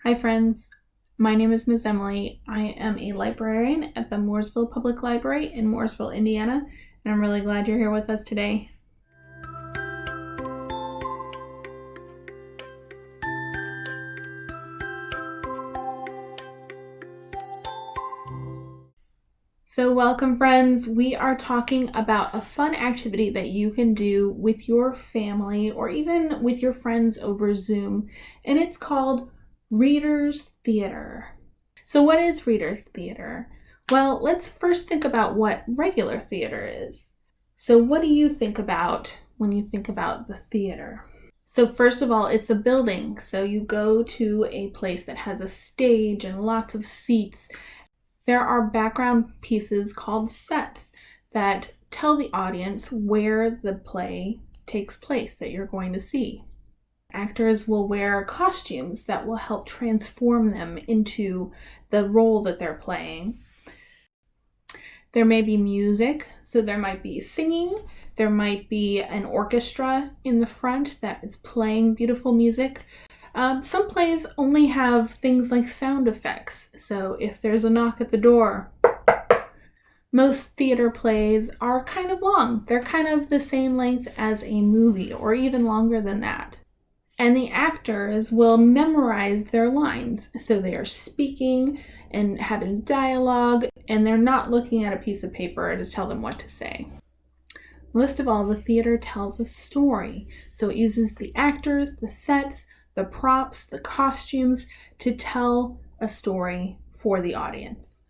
Hi friends, my name is Ms. Emily. I am a librarian at the Mooresville Public Library in Mooresville, Indiana, and I'm really glad you're here with us today. So welcome friends, we are talking about a fun activity that you can do with your family or even with your friends over Zoom, and it's called Reader's Theater. So what is Reader's Theater? Well, let's first think about what regular theater is. So what do you think about when you think about the theater? So first of all, it's a building. So you go to a place that has a stage and lots of seats. There are background pieces called sets that tell the audience where the play takes place that you're going to see. Actors will wear costumes that will help transform them into the role that they're playing. There may be music, so there might be singing. There might be an orchestra in the front that is playing beautiful music. Some plays only have things like sound effects, so if there's a knock at the door, most theater plays are kind of long. They're kind of the same length as a movie, or even longer than that. And the actors will memorize their lines, so they are speaking and having dialogue, and they're not looking at a piece of paper to tell them what to say. Most of all, the theater tells a story, so it uses the actors, the sets, the props, the costumes to tell a story for the audience.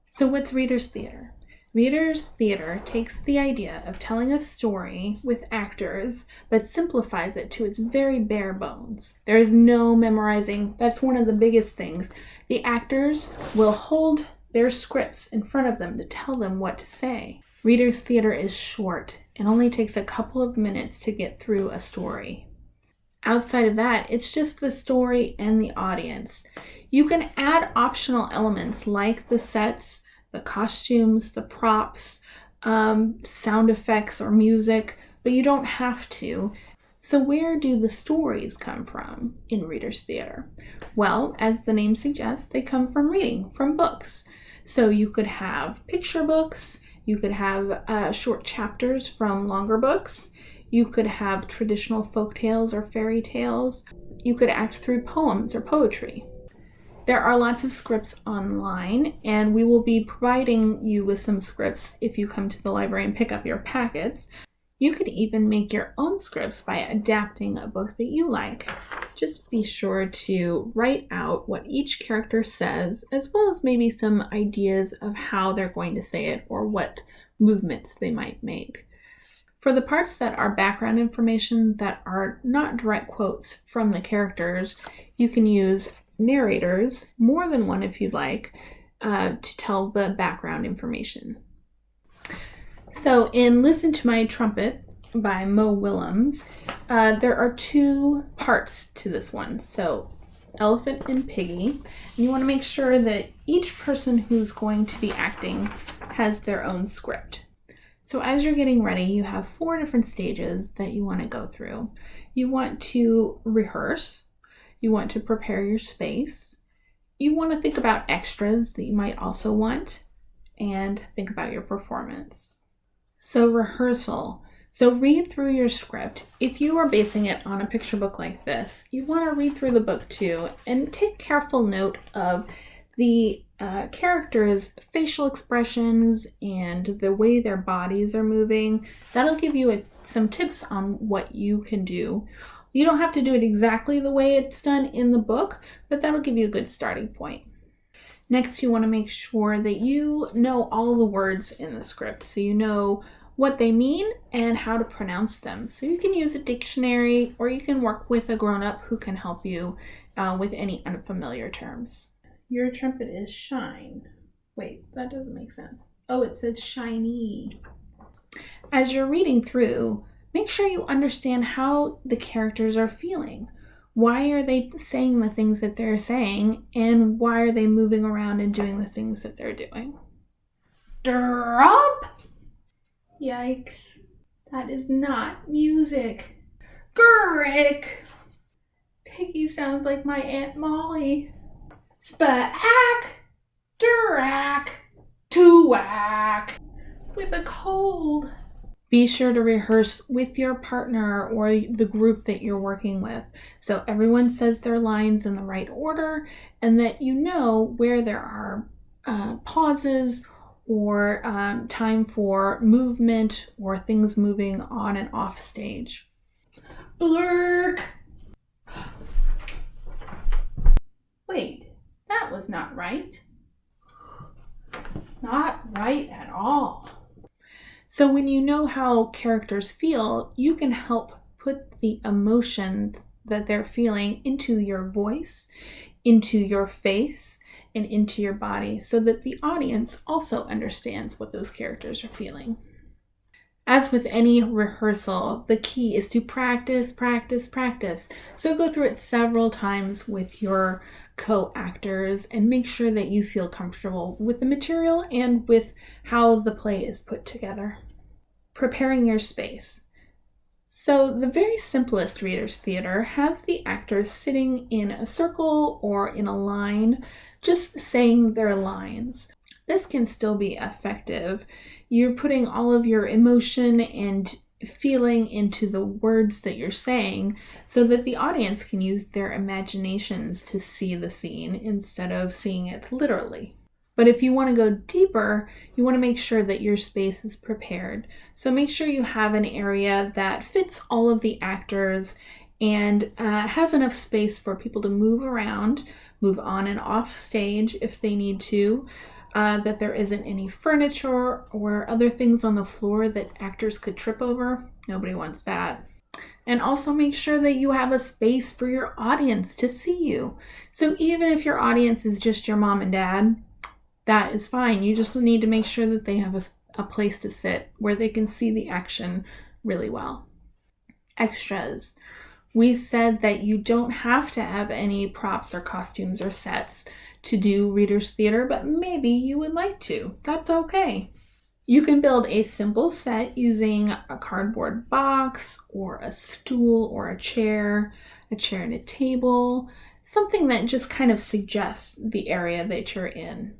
So what's Reader's Theater? Reader's Theater takes the idea of telling a story with actors, but simplifies it to its very bare bones. There is no memorizing. That's one of the biggest things. The actors will hold their scripts in front of them to tell them what to say. Reader's Theater is short and only takes a couple of minutes to get through a story. Outside of that, it's just the story and the audience. You can add optional elements like the sets, the costumes, the props, sound effects or music, but you don't have to. So where do the stories come from in Reader's Theater? Well, as the name suggests, they come from reading, from books. So you could have picture books, you could have short chapters from longer books, you could have traditional folk tales or fairy tales, you could act through poems or poetry. There are lots of scripts online, and we will be providing you with some scripts if you come to the library and pick up your packets. You could even make your own scripts by adapting a book that you like. Just be sure to write out what each character says, as well as maybe some ideas of how they're going to say it or what movements they might make. For the parts that are background information that are not direct quotes from the characters, you can use narrators, more than one if you'd like, to tell the background information. So in Listen to My Trumpet by Willems, there are two parts to this one. So Elephant and Piggie. And you want to make sure that each person who's going to be acting has their own script. So as you're getting ready, you have 4 different stages that you want to go through. You want to rehearse. You want to prepare your space. You want to think about extras that you might also want, and think about your performance. So rehearsal. So read through your script. If you are basing it on a picture book like this, you want to read through the book too and take careful note of the characters' facial expressions and the way their bodies are moving. That'll give you some tips on what you can do. You don't have to do it exactly the way it's done in the book, but that'll give you a good starting point. Next, you want to make sure that you know all the words in the script, so you know what they mean and how to pronounce them. So you can use a dictionary, or you can work with a grown-up who can help you with any unfamiliar terms. Your trumpet is shine. Wait, that doesn't make sense. Oh, it says shiny. As you're reading through, make sure you understand how the characters are feeling. Why are they saying the things that they're saying, and why are they moving around and doing the things that they're doing? Drop! Yikes. That is not music. Gurrick! Piggie sounds like my Aunt Molly. Spack, durack, tuack, with a cold. Be sure to rehearse with your partner or the group that you're working with, so everyone says their lines in the right order and that you know where there are pauses or time for movement or things moving on and off stage. Blurk! Wait, that was not right. Not right at all. So when you know how characters feel, you can help put the emotion that they're feeling into your voice, into your face, and into your body so that the audience also understands what those characters are feeling. As with any rehearsal, the key is to practice, practice, practice. So go through it several times with your co-actors and make sure that you feel comfortable with the material and with how the play is put together. Preparing your space. So the very simplest reader's theater has the actors sitting in a circle or in a line, just saying their lines. This can still be effective. You're putting all of your emotion and feeling into the words that you're saying so that the audience can use their imaginations to see the scene instead of seeing it literally. But if you want to go deeper, you want to make sure that your space is prepared. So make sure you have an area that fits all of the actors and has enough space for people to move around, move on and off stage if they need to, that there isn't any furniture or other things on the floor that actors could trip over. Nobody wants that. And also make sure that you have a space for your audience to see you. So even if your audience is just your mom and dad, that is fine. You just need to make sure that they have a place to sit where they can see the action really well. Extras. We said that you don't have to have any props or costumes or sets to do reader's theater, but maybe you would like to. That's okay. You can build a simple set using a cardboard box or a stool or a chair and a table, something that just kind of suggests the area that you're in.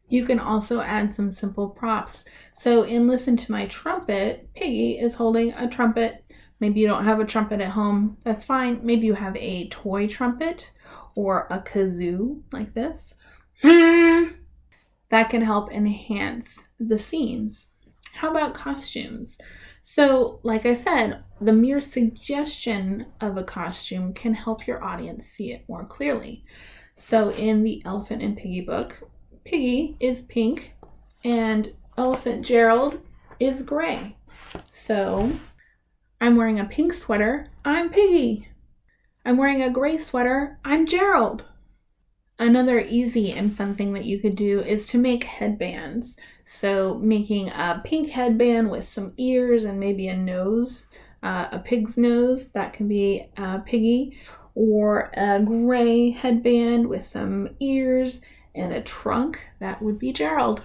You can also add some simple props. So in Listen to My Trumpet, Piggie is holding a trumpet. Maybe you don't have a trumpet at home. That's fine. Maybe you have a toy trumpet or a kazoo like this. That can help enhance the scenes. How about costumes? So, like I said, the mere suggestion of a costume can help your audience see it more clearly. So in the Elephant and Piggie book, Piggie is pink and Elephant Gerald is gray. So I'm wearing a pink sweater, I'm Piggie. I'm wearing a gray sweater, I'm Gerald. Another easy and fun thing that you could do is to make headbands. So making a pink headband with some ears and maybe a nose, a pig's nose, that can be Piggie, or a gray headband with some ears and a trunk, that would be Gerald.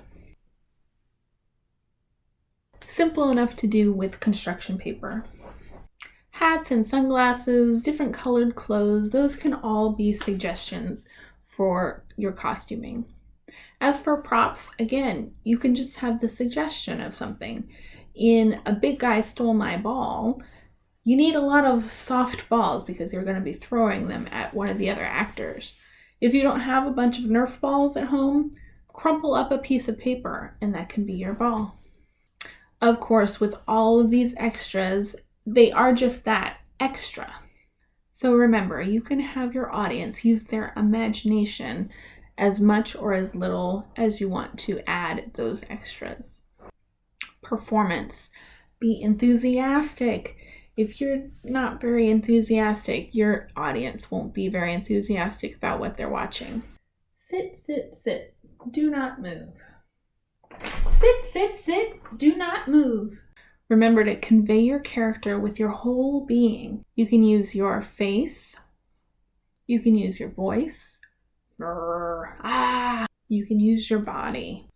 Simple enough to do with construction paper. Hats and sunglasses, different colored clothes, those can all be suggestions for your costuming. As for props, again, you can just have the suggestion of something. In A Big Guy Stole My Ball, you need a lot of soft balls because you're going to be throwing them at one of the other actors. If you don't have a bunch of Nerf balls at home, crumple up a piece of paper and that can be your ball. Of course, with all of these extras, they are just that, extra. So remember, you can have your audience use their imagination as much or as little as you want to add those extras. Performance. Be enthusiastic. If you're not very enthusiastic, your audience won't be very enthusiastic about what they're watching. Sit, sit, sit. Do not move. Sit, sit, sit. Do not move. Remember to convey your character with your whole being. You can use your face. You can use your voice. You can use your body.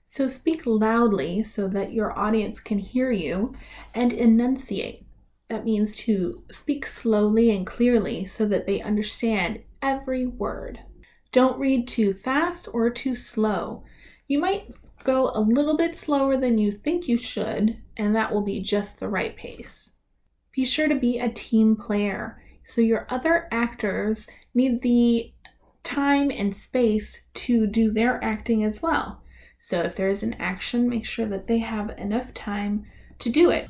So speak loudly so that your audience can hear you and enunciate. That means to speak slowly and clearly so that they understand every word. Don't read too fast or too slow. You might go a little bit slower than you think you should, and that will be just the right pace. Be sure to be a team player, so your other actors need the time and space to do their acting as well. So if there is an action, make sure that they have enough time to do it.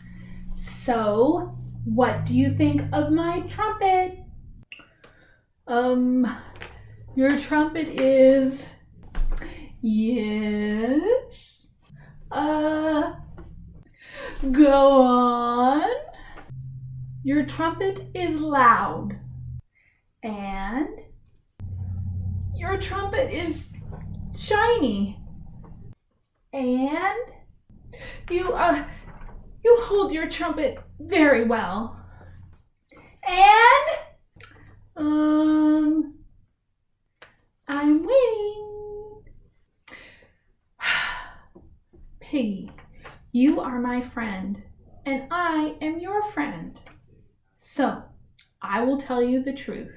So, what do you think of my trumpet? Your trumpet is... Yes. Go on. Your trumpet is loud. And your trumpet is shiny. And you hold your trumpet very well. And I'm waiting. Piggie, you are my friend, and I am your friend. So, I will tell you the truth.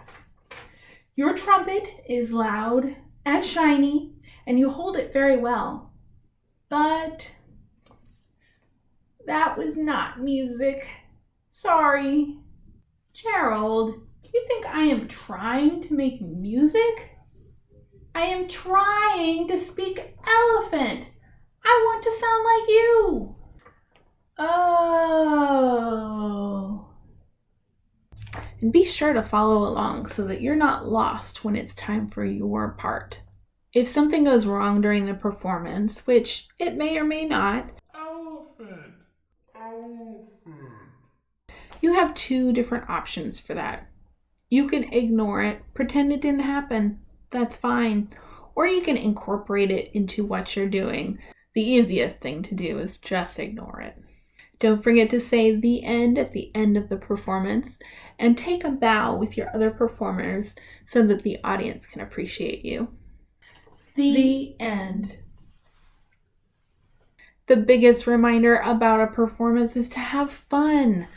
Your trumpet is loud and shiny, and you hold it very well. But that was not music. Sorry. Gerald, you think I am trying to make music? I am trying to speak elephant. I want to sound like you. Oh. And be sure to follow along so that you're not lost when it's time for your part. If something goes wrong during the performance, which it may or may not, Elephant. you have two different options for that. You can ignore it, pretend it didn't happen. That's fine. Or you can incorporate it into what you're doing. The easiest thing to do is just ignore it. Don't forget to say the end at the end of the performance and take a bow with your other performers so that the audience can appreciate you. The end. The biggest reminder about a performance is to have fun.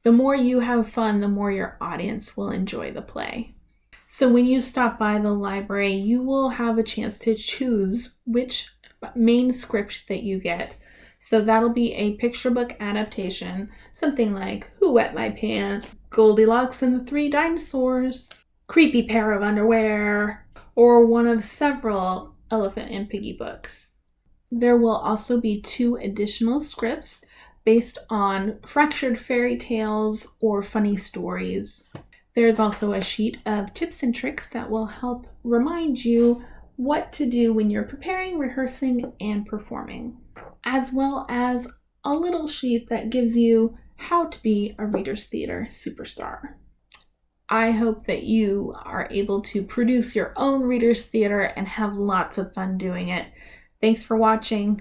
The more you have fun, the more your audience will enjoy the play. So when you stop by the library, you will have a chance to choose which main script that you get. So that'll be a picture book adaptation, something like Who Wet My Pants, Goldilocks and the Three Dinosaurs, Creepy Pair of Underwear, or one of several Elephant and Piggie books. There will also be 2 additional scripts based on fractured fairy tales or funny stories. There's also a sheet of tips and tricks that will help remind you what to do when you're preparing, rehearsing, and performing, as well as a little sheet that gives you how to be a Reader's Theater superstar. I hope that you are able to produce your own Reader's Theater and have lots of fun doing it. Thanks for watching.